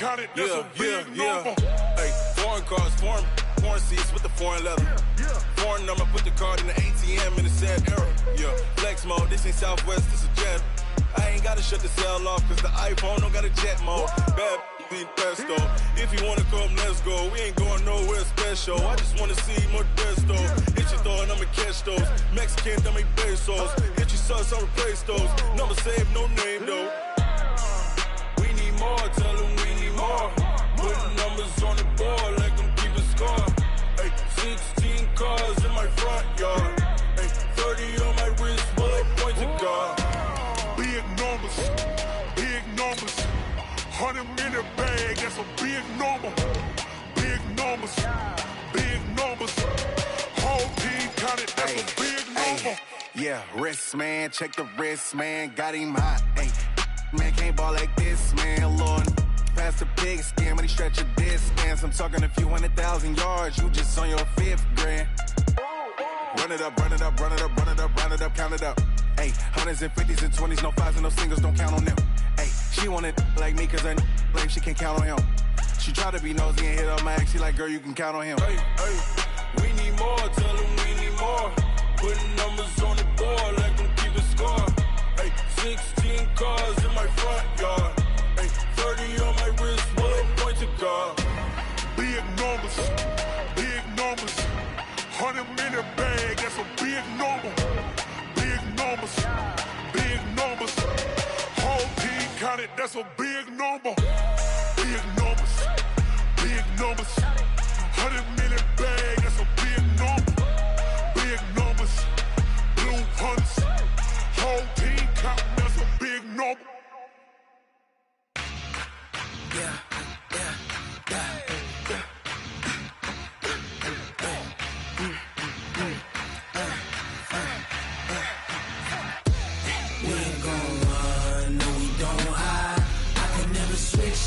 counted, that's a big number. Hey, foreign cars, foreign seats with the foreign leather. Foreign number, put the card in the ATM in the sad era. Yeah, flex mode, this ain't Southwest, this a jet. I ain't gotta shut the cell off, cause the iPhone don't got a jet mode. Bad be pesto. If you wanna come, let's go. We ain't going nowhere special. I just wanna see more desto. Hit your throw and I'ma catch those. Mexican, don't make pesos. Hit your sus, I'll replace those. Number save, no name though. We need more, tell them we need more. Putting numbers on the board, like them keep a score. Hey, 16 cars in my front yard. Hey, 30 on my wrist, bullet point to God. Big numbers, big numbers. 100 minute bag, that's a big number. Big numbers, big numbers. Whole team counted, that's a big number. Yeah, wrist man, check the wrist man, got him hot. Ay, man can't ball like this, man. Lord, past the pig skin when he stretch a distance. I'm talking a few 100,000 yards, you just on your 5th grand. Run it up, run it up, run it up, run it up, run it up, count it up. Ay, hundreds and 50s and 20s, no 5s and no singles, don't count on them. Ay, she want it like me cause her lame, she can't count on him. She try to be nosy and hit up my ex, she like, girl, you can count on him. Hey, we need more, tell them we need more. Putting numbers on the board, like them keep a score. Hey, 16 cars in my front yard. Hey, 30 on my wrist, bullet point to God. Big numbers, big numbers. 100 minute bag, that's a big number. Big numbers, big numbers. Whole team counted, that's a big number. Big numbers, big numbers. 100 minute bag, that's a big number. Big numbers, blue hunts. Whole team counting, that's a big number.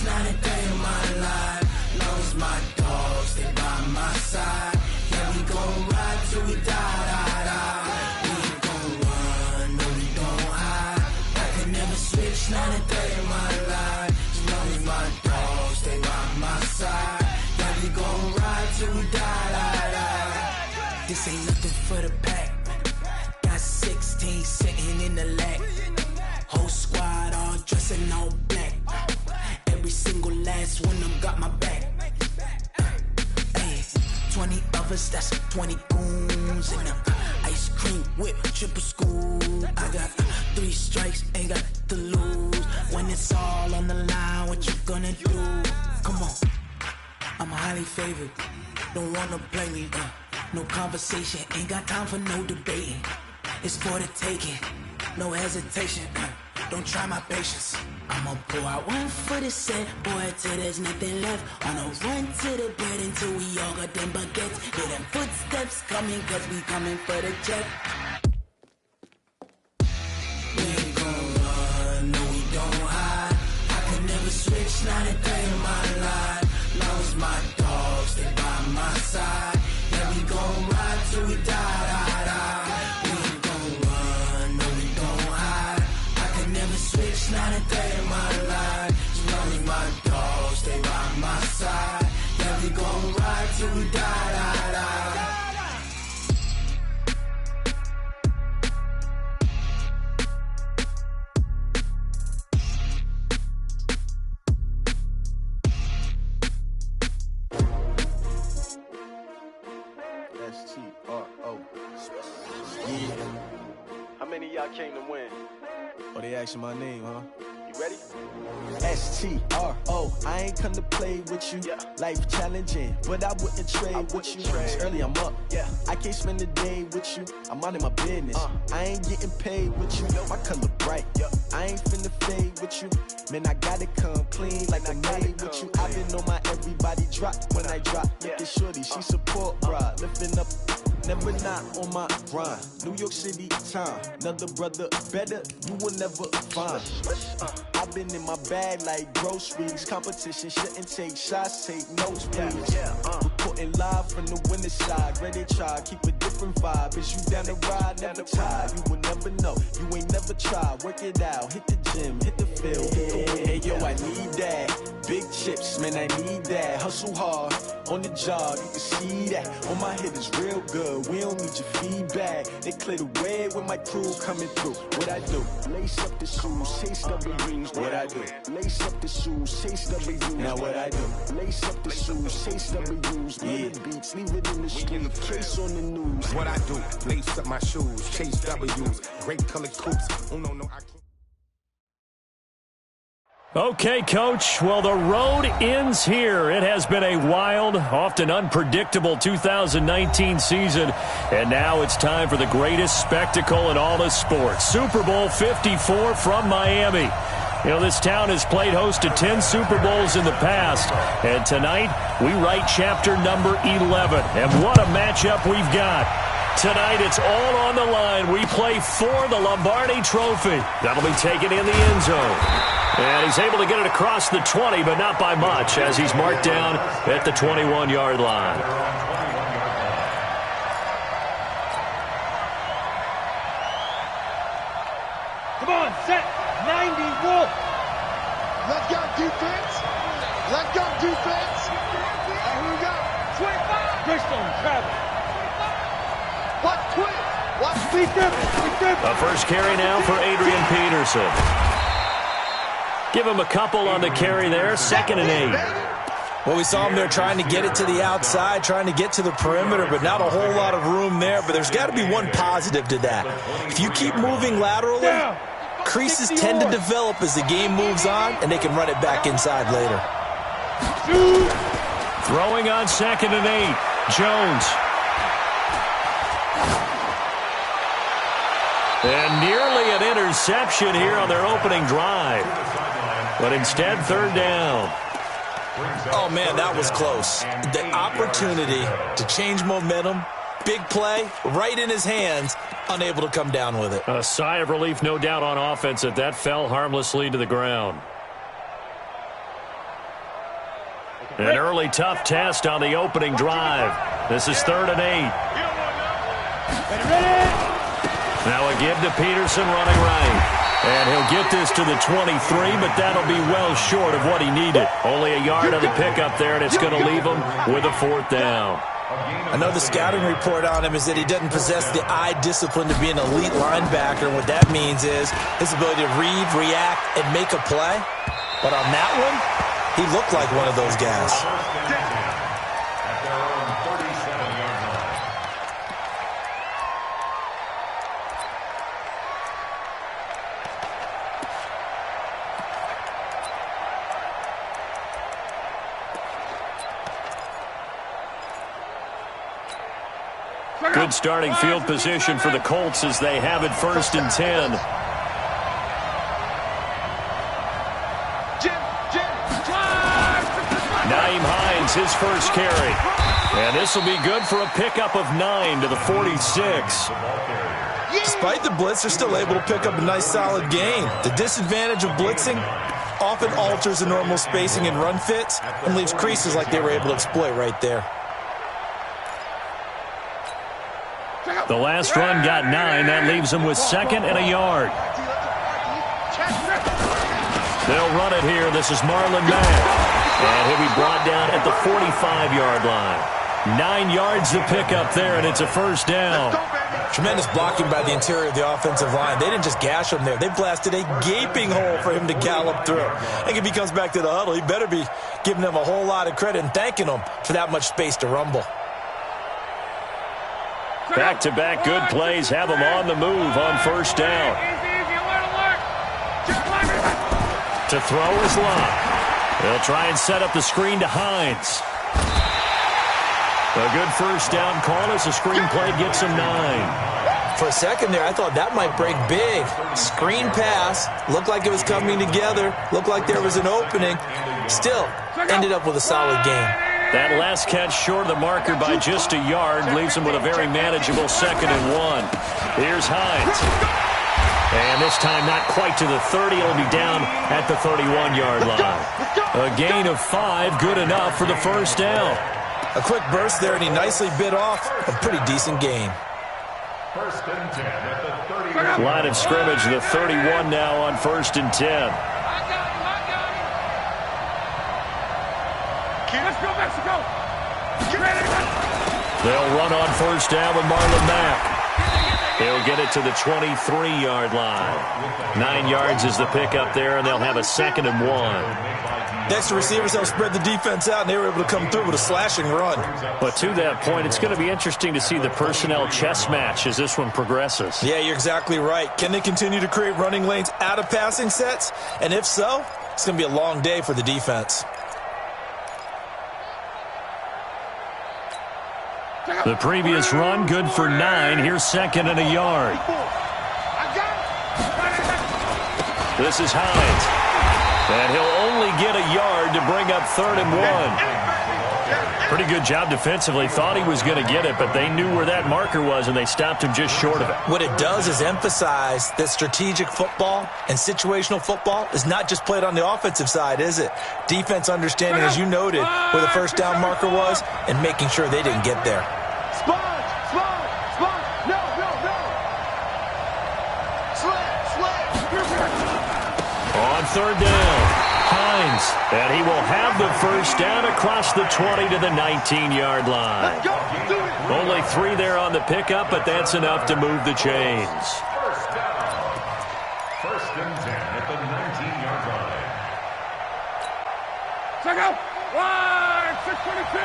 Not a day in my life. Long as my dogs stay by my side. Yeah, we gon' ride till we die, die, die. We ain't gon' run, no, we don't hide. I can never switch, not a day in my life. As long as my dogs stay by my side. Yeah, we gon' ride till we die, die, die. This ain't nothing for the pack. Got 16 sitting in the lap. Whole squad all dressing all black. Every single last one of them got my back. Ay, 20 of us, that's 20 goons. And ice cream whip, triple scoop. I got 3 strikes, ain't got to lose. When it's all on the line, what you gonna do? Come on, I'm highly favored. Don't wanna play me, no conversation. Ain't got time for no debating. It's for the taking, no hesitation. Don't try my patience. I'ma pour out one for the set, boy, till there's nothing left. On a run to the bed until we all got them baguettes. Hear them footsteps coming, cause we coming for the jet. We ain't gon' run, no, we don't hide. I can never switch, not a day in my life. Long as my dogs stay by my side. Yeah, we gon' ride till we die, die, die. We ain't gon' run, no, we don't hide. I can never switch, not a day in my life. As long as my dogs stay by my side. Yeah, we gon' ride till we die, die, die. S-T-R-O. Yeah. How many of y'all came to win? Oh, they asking my name, huh? You ready? S-T-R-O. I ain't come to play with you. Yeah. Life challenging, but I wouldn't trade with you. It's early, I'm up. Yeah. I can't spend the day with you. I'm minding my business. I ain't getting paid with you. My color bright. I ain't finna fade with you. Man, I gotta come clean like I made with you. I been on my everybody drop when I drop. Look at shorty, she support ride. Lifting up, never not on my grind. New York City time, another brother better, you will never find. I've been in my bag like groceries. Competition shouldn't take shots, take notes, please. Reporting live from the winter side. Ready to try, keep a different different vibe. Is you down to ride? Never tired. You will never know. You ain't never tried. Work it out. Hit the gym. Hit the field. Hey, yo, I need that. Big chips, man, I need that. Hustle hard on the job. You can see that. On my head is real good. We don't need your feedback. They clear the way with my crew coming through. What I do? Lace up the shoes, chase W's. What I do? Lace up the shoes, chase W's. Now what I do? Lace up the shoes, chase W's. Yeah, beats, leave it in the street, case on the news. What I do? Lace up my shoes, chase W's. Great colored coops. Oh no, I can't. Okay, Coach. Well, the road ends here. It has been a wild, often unpredictable 2019 season. And now it's time for the greatest spectacle in all of sports. Super Bowl 54 from Miami. You know, this town has played host to 10 Super Bowls in the past. And tonight, we write chapter number 11. And what a matchup we've got. Tonight, it's all on the line. We play for the Lombardi Trophy. That'll be taken in the end zone. And he's able to get it across the 20, but not by much, as he's marked down at the 21-yard line. Come on, set, 90, wolf. Let's go, defense. Let's go, defense. And here we go. 25. Bristol, travel. Watch quick. Watch Be different. A first carry now for Adrian Peterson. Give him a couple on the carry there, 2nd and 8. Well, we saw him there trying to get it to the outside, trying to get to the perimeter, but not a whole lot of room there. But there's got to be one positive to that. If you keep moving laterally, creases tend to develop as the game moves on, and they can run it back inside later. Throwing on 2nd and 8, Jones. And nearly an interception here on their opening drive. But instead, 3rd down. Oh, man, that was close. The opportunity to change momentum, big play, right in his hands, unable to come down with it. A sigh of relief, no doubt, on offense that that fell harmlessly to the ground. An early tough test on the opening drive. This is 3rd and 8. Now a give to Peterson running right. And he'll get this to the 23, but that'll be well short of what he needed. Only a yard on the pickup there, and it's going to leave him with a 4th down. I know the scouting report on him is that he doesn't possess the eye discipline to be an elite linebacker. And what that means is his ability to read, react, and make a play. But on that one, he looked like one of those guys. Good starting field position for the Colts as they have it 1st and 10. Naeem Hines, his first carry. And this will be good for a pickup of 9 to the 46. Despite the blitz, they're still able to pick up a nice solid gain. The disadvantage of blitzing often alters the normal spacing and run fits and leaves creases like they were able to exploit right there. The last run got 9. That leaves them with 2nd and a yard. They'll run it here. This is Marlon Mack. And he'll be brought down at the 45-yard line. 9 yards to pick up there, and it's a 1st down. Tremendous blocking by the interior of the offensive line. They didn't just gash him there. They blasted a gaping hole for him to gallop through. I think if he comes back to the huddle, he better be giving them a whole lot of credit and thanking them for that much space to rumble. Back-to-back good plays have them on the move on 1st down. To throw is Locke. They'll try and set up the screen to Hines. A good 1st down call as the screen play gets him 9. For a second there, I thought that might break big. Screen pass. Looked like it was coming together. Looked like there was an opening. Still, ended up with a solid gain. That last catch short of the marker by just a yard leaves him with a very manageable 2nd and 1. Here's Hines. And this time not quite to the 30. It'll be down at the 31-yard line. A gain of 5, good enough for the 1st down. A quick burst there, and he nicely bit off a pretty decent gain. First and 10 at the 30. Line of scrimmage, the 31 now on 1st and 10. Let's go, Mexico! They'll run on 1st down with Marlon Mack. He'll get it to the 23-yard line. 9 yards is the pickup there, and they'll have a 2nd and 1. Next to receivers, they'll spread the defense out, and they were able to come through with a slashing run. But to that point, it's going to be interesting to see the personnel chess match as this one progresses. Yeah, you're exactly right. Can they continue to create running lanes out of passing sets? And if so, it's going to be a long day for the defense. The previous run, good for 9. Here's 2nd and a yard. This is Hines. And he'll only get a yard to bring up 3rd and 1. Pretty good job defensively. Thought he was going to get it, but they knew where that marker was, and they stopped him just short of it. What it does is emphasize that strategic football and situational football is not just played on the offensive side, is it? Defense understanding, as you noted, where the 1st down marker was and making sure they didn't get there. On 3rd down, Hines, and he will have the 1st down across the 20 to the 19-yard line. Only 3 there on the pickup, but that's enough to move the chains. First and 10 at the 19-yard line. Check out! 622!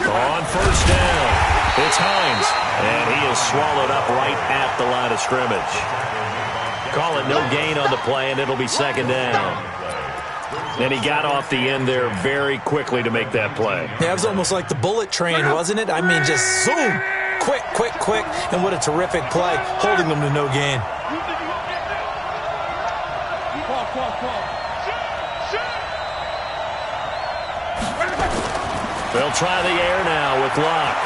On 1st down, it's Hines, and he is swallowed up right at the line of scrimmage. Call it no gain on the play, and it'll be 2nd down. And he got off the end there very quickly to make that play. Yeah, it was almost like the bullet train, wasn't it? I mean, just zoom, quick, quick, quick, and what a terrific play, holding them to no gain. They'll try the air now with Locke.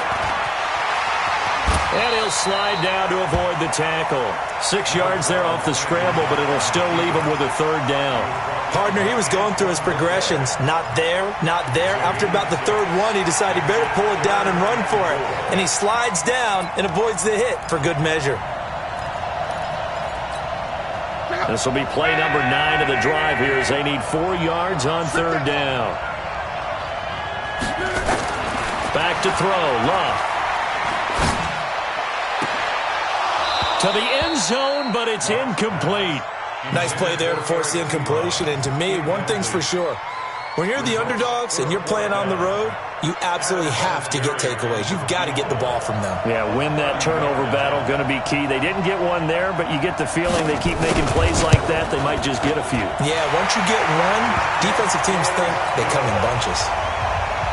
And he'll slide down to avoid the tackle. 6 yards there off the scramble, but it'll still leave him with a 3rd down. Partner, he was going through his progressions. Not there, not there. After about the 3rd one, he decided he better pull it down and run for it. And he slides down and avoids the hit for good measure. This will be play number 9 of the drive here as they need 4 yards on 3rd down. Back to throw, Love. To the end zone, but it's incomplete. Nice play there to force the incompletion. And to me, one thing's for sure. When you're the underdogs and you're playing on the road, you absolutely have to get takeaways. You've got to get the ball from them. Yeah, win that turnover battle, going to be key. They didn't get one there, but you get the feeling they keep making plays like that, they might just get a few. Yeah, once you get one, defensive teams think they come in bunches.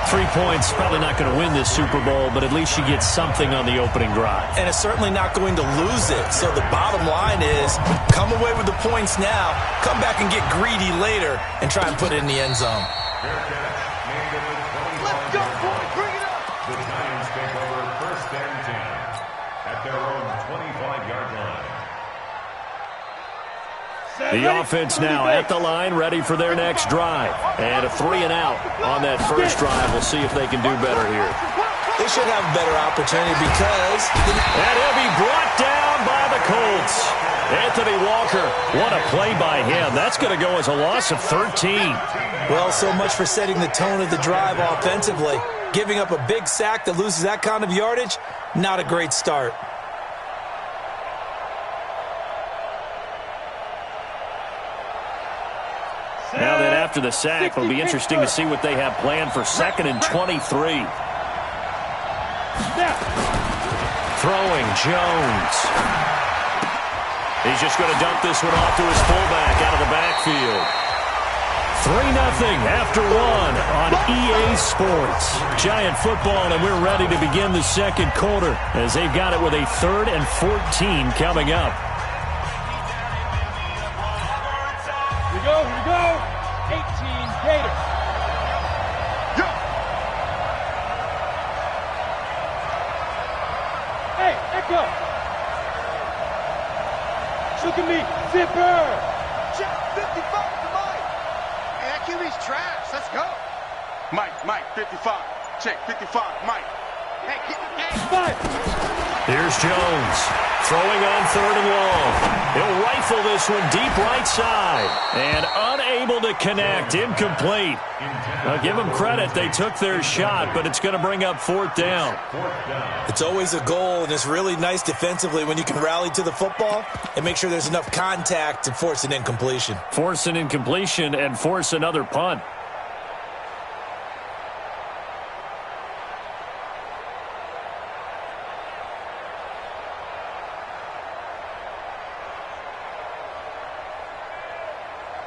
3 points, probably not going to win this Super Bowl, but at least you get something on the opening drive. And it's certainly not going to lose it. So the bottom line is, come away with the points now, come back and get greedy later, and try and put it in the end zone. Let's go, boy, bring it up! The Giants take over 1st and 10 at their own 25-yard line. The offense now at the line, ready for their next drive. And a 3 and out on that first drive. We'll see if they can do better here. They should have a better opportunity because... And he'll be brought down by the Colts. Anthony Walker, what a play by him. That's going to go as a loss of 13. Well, so much for setting the tone of the drive offensively. Giving up a big sack that loses that kind of yardage, not a great start. Now then, after the sack, it'll be interesting to see what they have planned for 2nd and 23. Throwing, Jones. He's just going to dump this one off to his fullback out of the backfield. 3-0 after 1 on EA Sports. Giant football, and we're ready to begin the 2nd quarter as they've got it with a 3rd and 14 coming up. Here we go. 18 Gators. go. Look at me, zipper. Check 55 to Mike. Hey, that QB's trash. Let's go. Mike, 55. Check 55, Mike. Hey, Here's Jones, throwing on 3rd and long. He'll rifle this one deep right side, and unable to connect, incomplete. Now give them credit, they took their shot, but it's going to bring up 4th down. It's always a goal, and it's really nice defensively when you can rally to the football and make sure there's enough contact to force an incompletion. Force an incompletion and force another punt.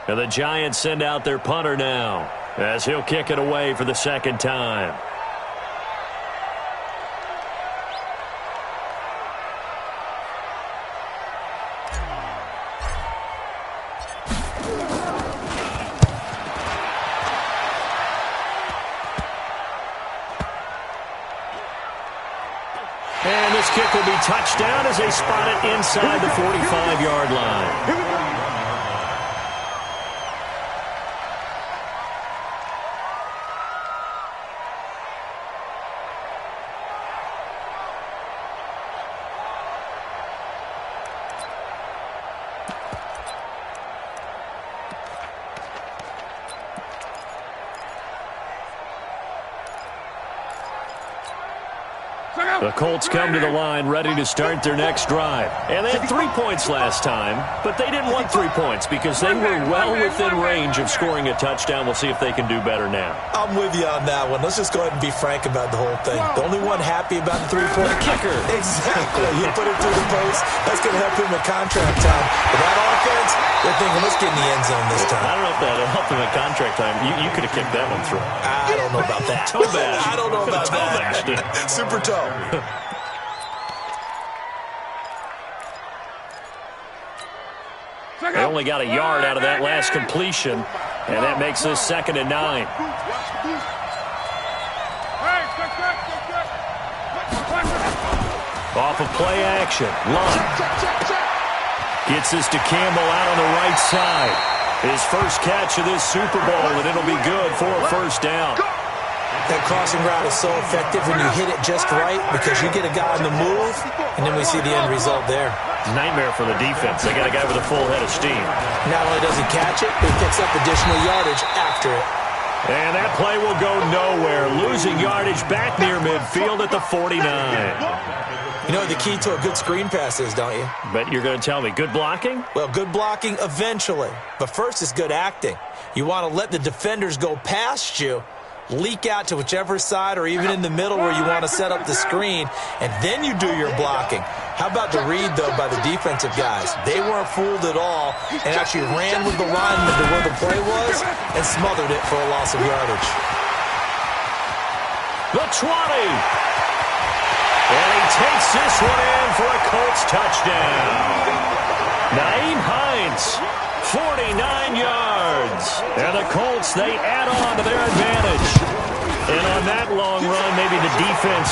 And the Giants send out their punter now, as he'll kick it away for the 2nd time. And this kick will be touchdown as they spot it inside the 45-yard line. The Colts come to the line ready to start their next drive. And they had 3 points last time, but they didn't want 3 points because they were well within range of scoring a touchdown. We'll see if they can do better now. I'm with you on that one. Let's just go ahead and be frank about the whole thing. The only one happy about the 3-point kicker. Exactly. You put it through the post. That's going to help him with contract time. But that offense, they're thinking, let's get in the end zone this time. I don't know if that helped him at contract time. You could have kicked that one through. I don't know about that. Toe bash. I don't know about that. Super toe. They only got a yard out of that last completion, and that makes this 2nd and 9. Off of play action, Lund gets this to Campbell out on the right side. His first catch of this Super Bowl, and it'll be good for a 1st down. That crossing route is so effective when you hit it just right because you get a guy on the move, and then we see the end result there. Nightmare for the defense. They got a guy with a full head of steam. Not only does he catch it, but he picks up additional yardage after it. And that play will go nowhere. Losing yardage back near midfield at the 49. You know what the key to a good screen pass is, don't you? But you're going to tell me, good blocking? Well, good blocking eventually. But first is good acting. You want to let the defenders go past you, leak out to whichever side or even in the middle where you want to set up the screen, and then you do your blocking. How about the read, though, by the defensive guys? They weren't fooled at all and actually ran with the lineman to where the play was and smothered it for a loss of yardage. The 20. And he takes this one in for a Colts touchdown. Naeem Hines, 49 yards. And the Colts, they add on to their advantage. And on that long run, maybe the defense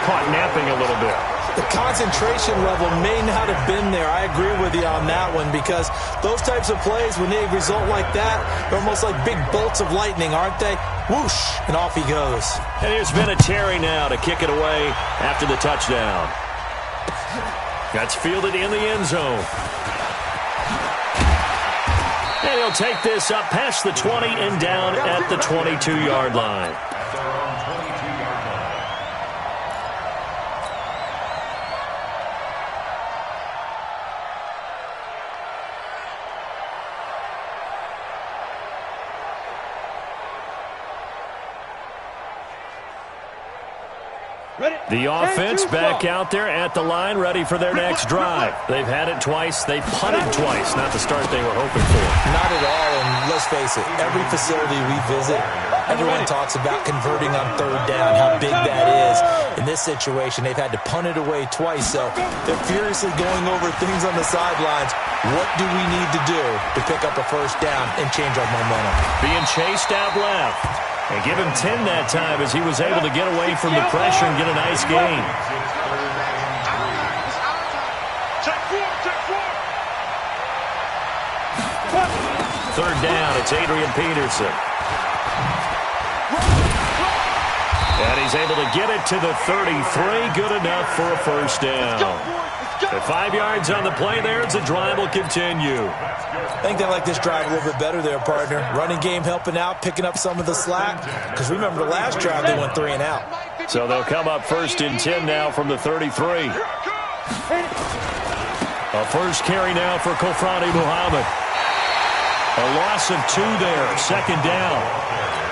caught napping a little bit. The concentration level may not have been there. I agree with you on that one because those types of plays, when they result like that, they're almost like big bolts of lightning, aren't they? Whoosh, and off he goes. And here's Vinatieri now to kick it away after the touchdown. That's fielded in the end zone. And he'll take this up past the 20 and down at the 22-yard line. The offense back out there at the line, ready for their next drive. They've had it twice. They've punted twice. Not the start they were hoping for. Not at all, and let's face it, every facility we visit, everyone talks about converting on 3rd down, how big that is. In this situation, they've had to punt it away twice, so they're furiously going over things on the sidelines. What do we need to do to pick up a 1st down and change our momentum? Being chased out left. And give him 10 that time as he was able to get away from the pressure and get a nice gain. third down. It's Adrian Peterson. And he's able to get it to the 33. Good enough for a first down. At 5 yards on the play there, the drive will continue. I think they like this drive a little bit better there, partner. Running game helping out, picking up some of the slack. Because remember, the last drive they went 3 and out. So they'll come up 1st and 10 now from the 33. A first carry now for Kofrani Muhammad. A loss of 2 there, 2nd down.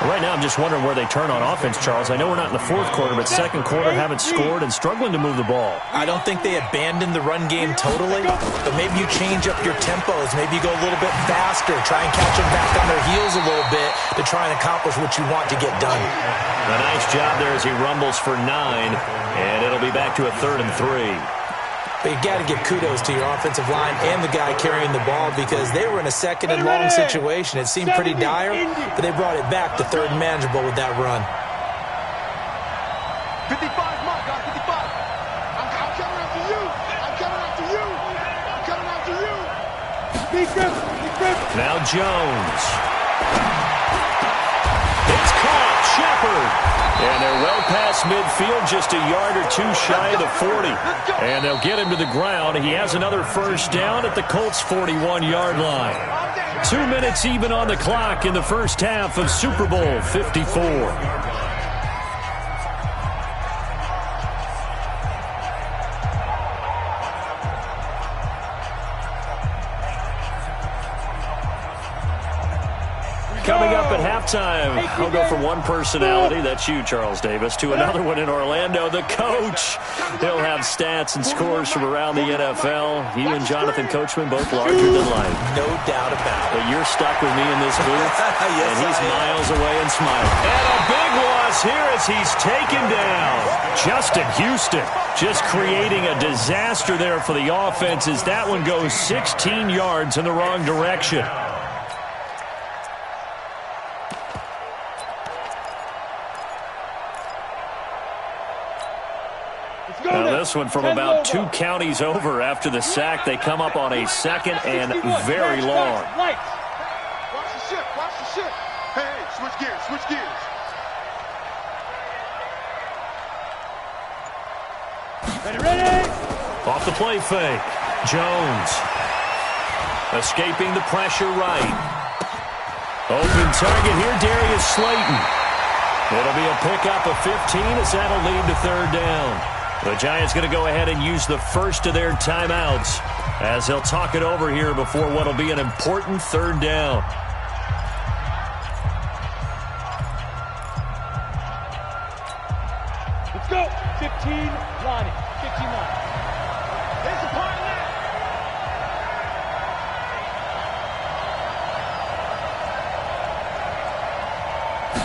Right now, I'm just wondering where they turn on offense, Charles. I know we're not in the 4th quarter, but 2nd quarter haven't scored and struggling to move the ball. I don't think they abandoned the run game totally, but maybe you change up your tempos. Maybe you go a little bit faster, try and catch them back on their heels a little bit to try and accomplish what you want to get done. A nice job there as he rumbles for 9, and it'll be back to a 3rd and 3. But you got to give kudos to your offensive line and the guy carrying the ball because they were in a 2nd and long situation. It seemed pretty dire, but they brought it back to 3rd and manageable with that run. 55, Mark, 55. I'm coming after you. I'm coming after you. I'm coming after you. Now Jones. It's caught. Shepard. And they're well past midfield, just a yard or 2 shy of the 40. And they'll get him to the ground. He has another first down at the Colts' 41-yard line. 2 minutes even on the clock in the first half of Super Bowl 54. Coming up at halftime, I'll go from one personality, that's you, Charles Davis, to another one in Orlando, the coach. He'll have stats and scores from around the NFL. You and Jonathan Coachman, both larger than life. No doubt about it. But you're stuck with me in this booth, yes, and he's miles away and smiling. And a big loss here as he's taken down. Justin Houston just creating a disaster there for the offense as that one goes 16 yards in the wrong direction. Now this one from about 2 counties over after the sack. They come up on a 2nd and very long. Watch the ship, watch the ship. Hey, switch gears, switch gears. Ready. Off the play fake. Jones. Escaping the pressure right. Open target here, Darius Slayton. It'll be a pickup of 15 as that'll lead to 3rd down. The Giants going to go ahead and use the first of their timeouts as they'll talk it over here before what will be an important 3rd down. Let's go. 15, Lonnie. 15, Lonnie. There's the part now.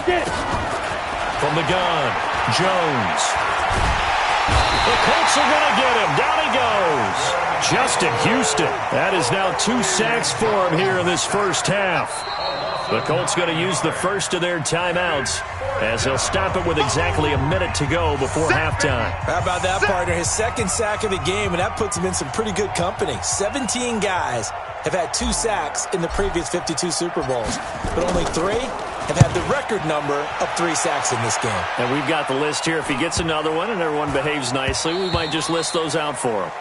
Get it. From the gun, Jones. The Colts are going to get him. Down he goes. Justin Houston. That is now 2 sacks for him here in this first half. The Colts going to use the first of their timeouts as they'll stop it with exactly a minute to go before halftime. How about that, partner? His 2nd sack of the game, and that puts him in some pretty good company. 17 guys have had 2 sacks in the previous 52 Super Bowls, but only 3 have had the record number of 3 sacks in this game. And we've got the list here. If he gets another one and everyone behaves nicely, we might just list those out for him.